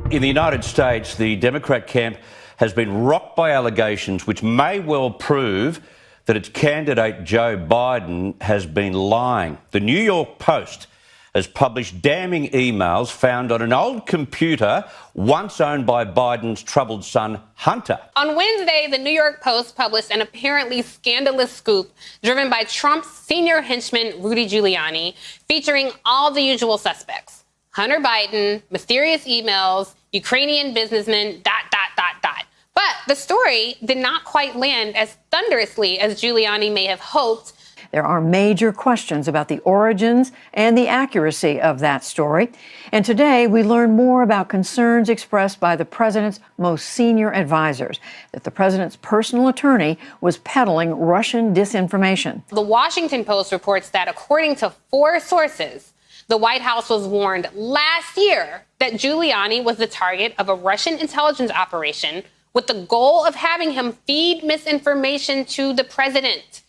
In the United States, the Democrat camp has been rocked by allegations which may well prove that its candidate Joe Biden has been lying. The New York Post has published damning emails found on an old computer once owned by Biden's troubled son, Hunter. On Wednesday, the New York Post published an apparently scandalous scoop driven by Trump's senior henchman, Rudy Giuliani, featuring all the usual suspects. Hunter Biden, mysterious emails, Ukrainian businessmen, ... But the story did not quite land as thunderously as Giuliani may have hoped. There are major questions about the origins and the accuracy of that story. And today we learn more about concerns expressed by the president's most senior advisors, that the president's personal attorney was peddling Russian disinformation. The Washington Post reports that according to 4 sources, the White House was warned last year that Giuliani was the target of a Russian intelligence operation with the goal of having him feed misinformation to the president.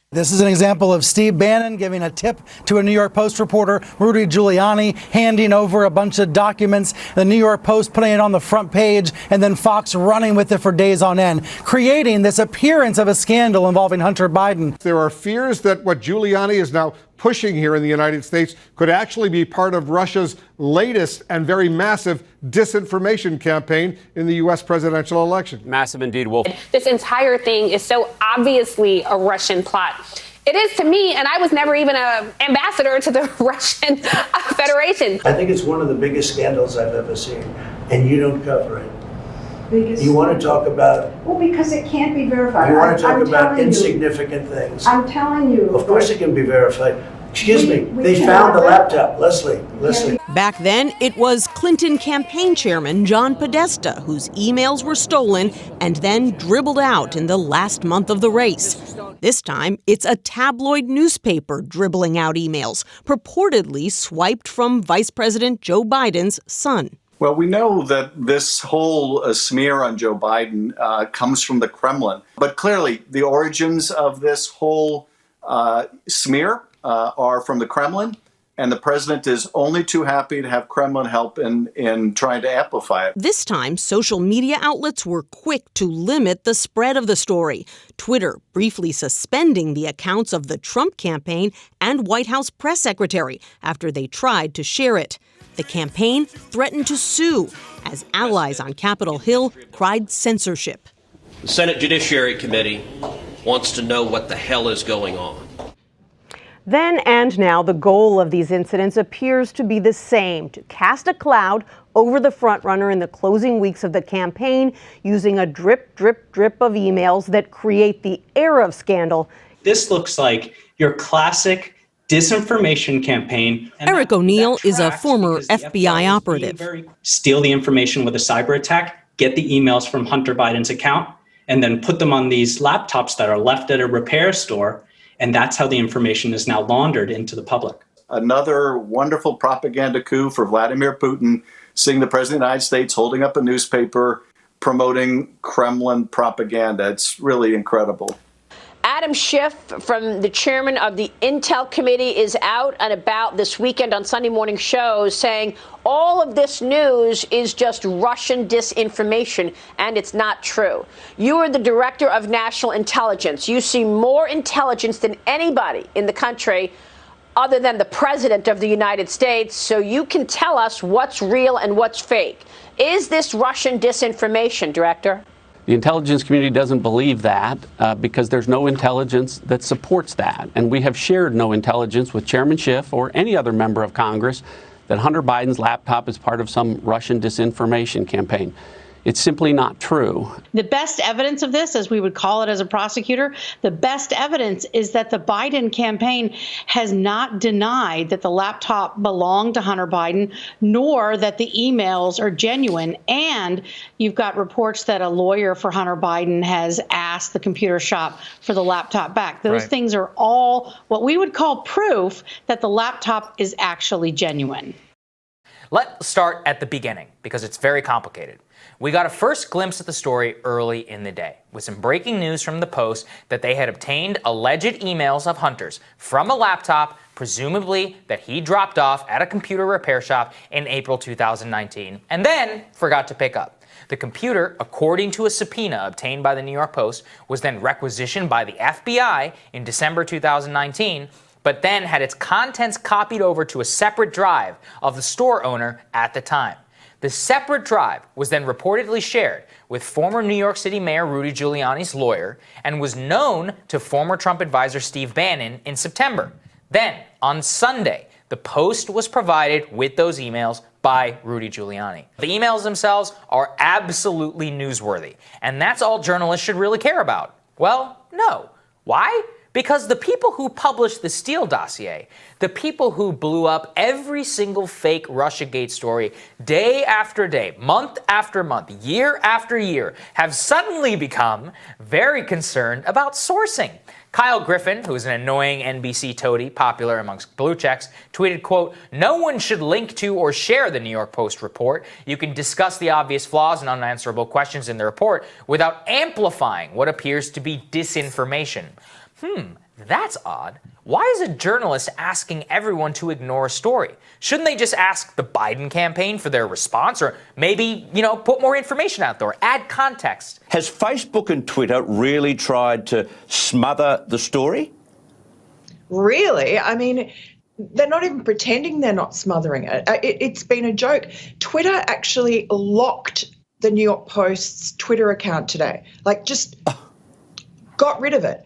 This is an example of Steve Bannon giving a tip to a New York Post reporter, Rudy Giuliani, handing over a bunch of documents, the New York Post putting it on the front page, and then Fox running with it for days on end, creating this appearance of a scandal involving Hunter Biden. There are fears that what Giuliani is now pushing here in the United States could actually be part of Russia's latest and very massive disinformation campaign in the U.S. presidential election. Massive indeed, Wolf. This entire thing is so obviously a Russian plot. It is to me, and I was never even an ambassador to the Russian Federation. I think it's one of the biggest scandals I've ever seen, and you don't cover it. You want to talk about... Well, because it can't be verified. You want to talk about insignificant things. I'm telling you. Of course it can be verified. Excuse me, they found the laptop. Leslie. Back then, it was Clinton campaign chairman John Podesta whose emails were stolen and then dribbled out in the last month of the race. This time, it's a tabloid newspaper dribbling out emails, purportedly swiped from Vice President Joe Biden's son. Well, we know that this whole smear on Joe Biden comes from the Kremlin. But clearly, the origins of this whole smear are from the Kremlin. And the president is only too happy to have Kremlin help in trying to amplify it. This time, social media outlets were quick to limit the spread of the story. Twitter briefly suspending the accounts of the Trump campaign and White House press secretary after they tried to share it. The campaign threatened to sue as allies on Capitol Hill cried censorship. The Senate Judiciary Committee wants to know what the hell is going on. Then and now, the goal of these incidents appears to be the same, to cast a cloud over the frontrunner in the closing weeks of the campaign using a drip, drip, drip of emails that create the air of scandal. This looks like your classic disinformation campaign. Eric O'Neill is a former FBI operative. Steal the information with a cyber attack, get the emails from Hunter Biden's account, and then put them on these laptops that are left at a repair store. And that's how the information is now laundered into the public. Another wonderful propaganda coup for Vladimir Putin, seeing the president of the United States holding up a newspaper promoting Kremlin propaganda. It's really incredible. Adam Schiff, from the chairman of the Intel Committee, is out and about this weekend on Sunday morning shows saying all of this news is just Russian disinformation, and it's not true. You are the director of national intelligence. You see more intelligence than anybody in the country other than the president of the United States, so you can tell us what's real and what's fake. Is this Russian disinformation, Director? The intelligence community doesn't believe that because there's no intelligence that supports that. And we have shared no intelligence with Chairman Schiff or any other member of Congress that Hunter Biden's laptop is part of some Russian disinformation campaign. It's simply not true. The best evidence of this, as we would call it as a prosecutor, the best evidence is that the Biden campaign has not denied that the laptop belonged to Hunter Biden, nor that the emails are genuine. And you've got reports that a lawyer for Hunter Biden has asked the computer shop for the laptop back. Those things are all what we would call proof that the laptop is actually genuine. Let's start at the beginning, because it's very complicated. We got a first glimpse at the story early in the day, with some breaking news from the Post that they had obtained alleged emails of Hunter's from a laptop, presumably that he dropped off at a computer repair shop in April 2019, and then forgot to pick up. The computer, according to a subpoena obtained by the New York Post, was then requisitioned by the FBI in December 2019, but then had its contents copied over to a separate drive of the store owner at the time. The separate drive was then reportedly shared with former New York City Mayor Rudy Giuliani's lawyer and was known to former Trump advisor Steve Bannon in September. Then, on Sunday, the Post was provided with those emails by Rudy Giuliani. The emails themselves are absolutely newsworthy, and that's all journalists should really care about. Well, no. Why? Because the people who published the Steele dossier, the people who blew up every single fake Russiagate story day after day, month after month, year after year, have suddenly become very concerned about sourcing. Kyle Griffin, who is an annoying NBC toady, popular amongst blue checks, tweeted, quote, "No one should link to or share the New York Post report. You can discuss the obvious flaws and unanswerable questions in the report without amplifying what appears to be disinformation." That's odd. Why is a journalist asking everyone to ignore a story? Shouldn't they just ask the Biden campaign for their response, or maybe, put more information out there, add context? Has Facebook and Twitter really tried to smother the story? Really? I mean, they're not even pretending they're not smothering it. It's been a joke. Twitter actually locked the New York Post's Twitter account today. Just got rid of it.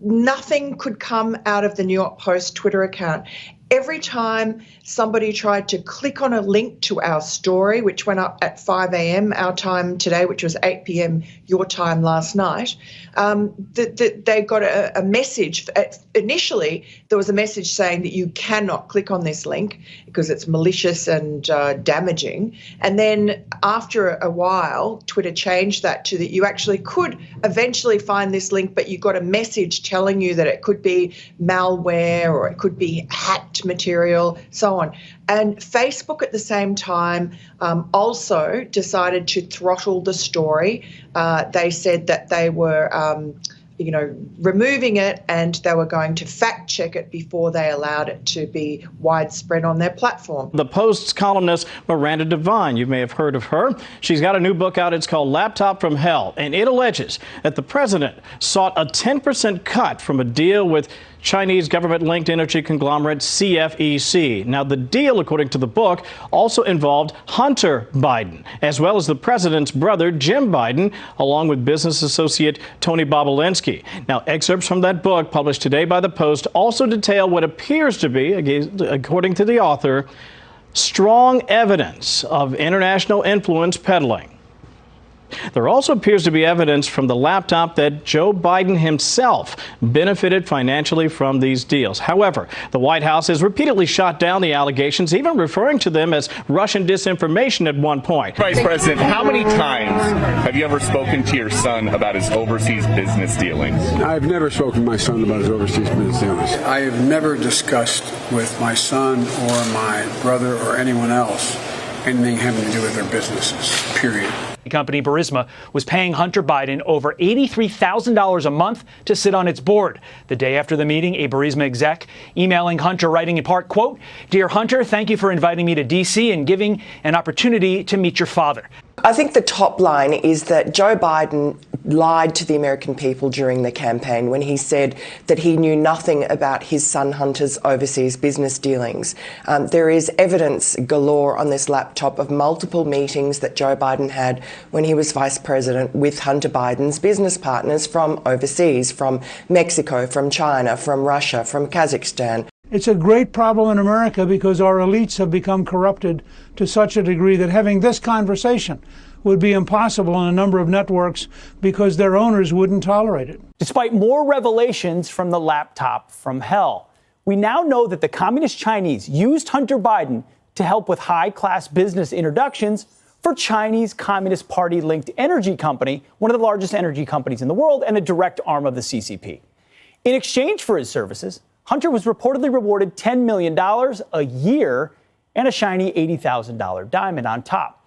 Nothing could come out of the New York Post Twitter account. Every time somebody tried to click on a link to our story, which went up at 5 a.m. our time today, which was 8 p.m. your time last night, they got a message. Initially, there was a message saying that you cannot click on this link because it's malicious and damaging. And then after a while, Twitter changed that to that you actually could eventually find this link, but you got a message telling you that it could be malware or it could be hacked material, so on. And Facebook at the same time also decided to throttle the story. They said that they were removing it and they were going to fact check it before they allowed it to be widespread on their platform. The Post's columnist Miranda Devine, you may have heard of her. She's got a new book out. It's called Laptop from Hell, and it alleges that the president sought a 10% cut from a deal with Chinese government-linked energy conglomerate CFEC. Now, the deal, according to the book, also involved Hunter Biden, as well as the president's brother, Jim Biden, along with business associate Tony Bobulinski. Now, excerpts from that book, published today by the Post, also detail what appears to be, according to the author, strong evidence of international influence peddling. There also appears to be evidence from the laptop that Joe Biden himself benefited financially from these deals. However, the White House has repeatedly shot down the allegations, even referring to them as Russian disinformation at one point. Vice President, how many times have you ever spoken to your son about his overseas business dealings? I've never spoken to my son about his overseas business dealings. I have never discussed with my son or my brother or anyone else anything having to do with their businesses, period. The company Burisma was paying Hunter Biden over $83,000 a month to sit on its board. The day after the meeting, a Burisma exec emailing Hunter, writing in part, quote, "Dear Hunter, thank you for inviting me to D.C. and giving an opportunity to meet your father." I think the top line is that Joe Biden lied to the American people during the campaign when he said that he knew nothing about his son Hunter's overseas business dealings. There is evidence galore on this laptop of multiple meetings that Joe Biden had when he was vice president with Hunter Biden's business partners from overseas, from Mexico, from China, from Russia, from Kazakhstan. It's a great problem in America because our elites have become corrupted to such a degree that having this conversation would be impossible on a number of networks because their owners wouldn't tolerate it. Despite more revelations from the laptop from hell, we now know that the Communist Chinese used Hunter Biden to help with high-class business introductions for Chinese Communist Party-linked energy company, one of the largest energy companies in the world and a direct arm of the CCP. In exchange for his services, Hunter was reportedly rewarded $10 million a year and a shiny $80,000 diamond on top.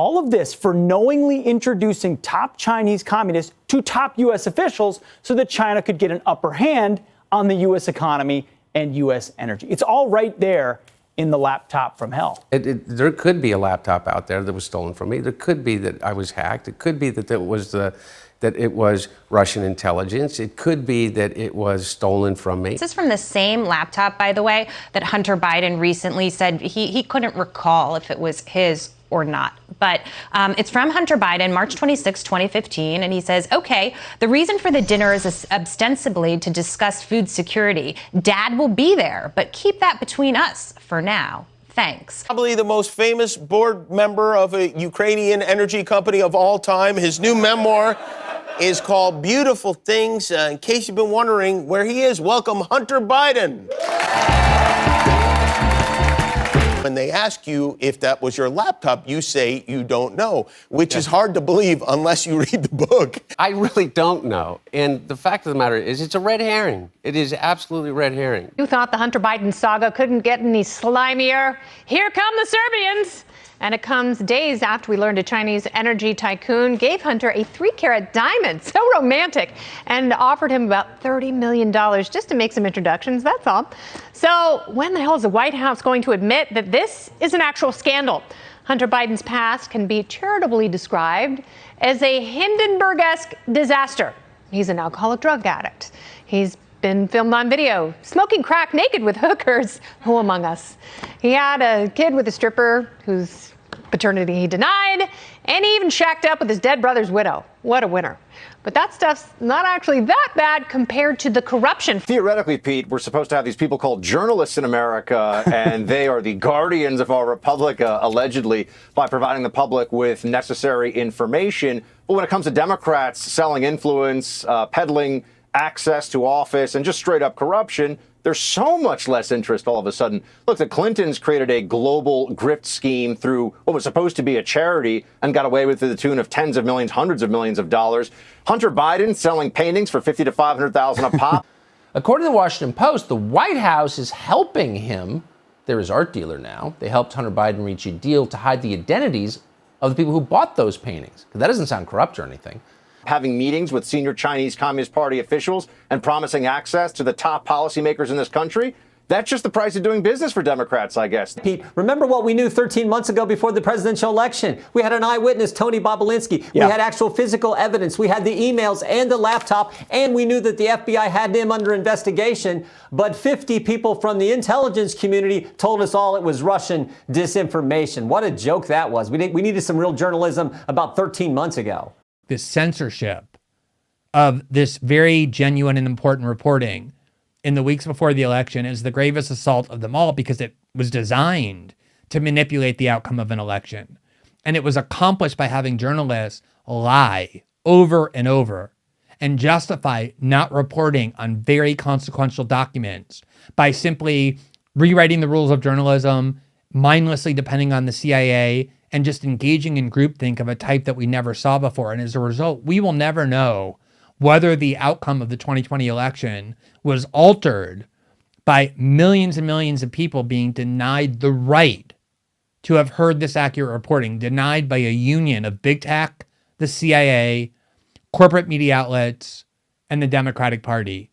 All of this for knowingly introducing top Chinese communists to top U.S. officials so that China could get an upper hand on the U.S. economy and U.S. energy. It's all right there in the laptop from hell. There could be a laptop out there that was stolen from me. There could be that I was hacked. It could be that it was Russian intelligence. It could be that it was stolen from me. This is from the same laptop, by the way, that Hunter Biden recently said he couldn't recall if it was his or not. But it's from Hunter Biden, March 26, 2015, and he says, okay, the reason for the dinner is ostensibly to discuss food security. Dad will be there, but keep that between us for now. Thanks. Probably the most famous board member of a Ukrainian energy company of all time. His new memoir is called Beautiful Things. In case you've been wondering where he is, welcome Hunter Biden. When they ask you if that was your laptop, you say you don't know, which is hard to believe unless you read the book. I really don't know. And the fact of the matter is, it's a red herring. It is absolutely red herring. You thought the Hunter Biden saga couldn't get any slimier? Here come the Serbians. And it comes days after we learned a Chinese energy tycoon gave Hunter a 3-carat diamond, so romantic, and offered him about $30 million just to make some introductions, that's all. So when the hell is the White House going to admit that this is an actual scandal? Hunter Biden's past can be charitably described as a Hindenburg-esque disaster. He's an alcoholic drug addict. He's been filmed on video, smoking crack naked with hookers. Who among us? He had a kid with a stripper whose paternity he denied, and he even shacked up with his dead brother's widow. What a winner. But that stuff's not actually that bad compared to the corruption. Theoretically, Pete, we're supposed to have these people called journalists in America, and they are the guardians of our republic, allegedly, by providing the public with necessary information. But when it comes to Democrats selling influence, peddling access to office, and just straight up corruption, there's so much less interest all of a sudden. Look, the Clintons created a global grift scheme through what was supposed to be a charity and got away with it to the tune of tens of millions, hundreds of millions of dollars. Hunter Biden selling paintings for $50,000 to $500,000 a pop. According to the Washington Post, the White House is helping him. They're his art dealer now. They helped Hunter Biden reach a deal to hide the identities of the people who bought those paintings. That doesn't sound corrupt or anything. Having meetings with senior Chinese Communist Party officials and promising access to the top policymakers in this country. That's just the price of doing business for Democrats, I guess. Pete, remember what we knew 13 months ago before the presidential election? We had an eyewitness, Tony Bobolinsky. Yeah. We had actual physical evidence. We had the emails and the laptop, and we knew that the FBI had him under investigation. But 50 people from the intelligence community told us all it was Russian disinformation. What a joke that was. We needed some real journalism about 13 months ago. This censorship of this very genuine and important reporting in the weeks before the election is the gravest assault of them all, because it was designed to manipulate the outcome of an election. And it was accomplished by having journalists lie over and over and justify not reporting on very consequential documents by simply rewriting the rules of journalism, mindlessly depending on the CIA, and just engaging in groupthink of a type that we never saw before. And as a result, we will never know whether the outcome of the 2020 election was altered by millions and millions of people being denied the right to have heard this accurate reporting, denied by a union of big tech, the CIA, corporate media outlets, and the Democratic Party.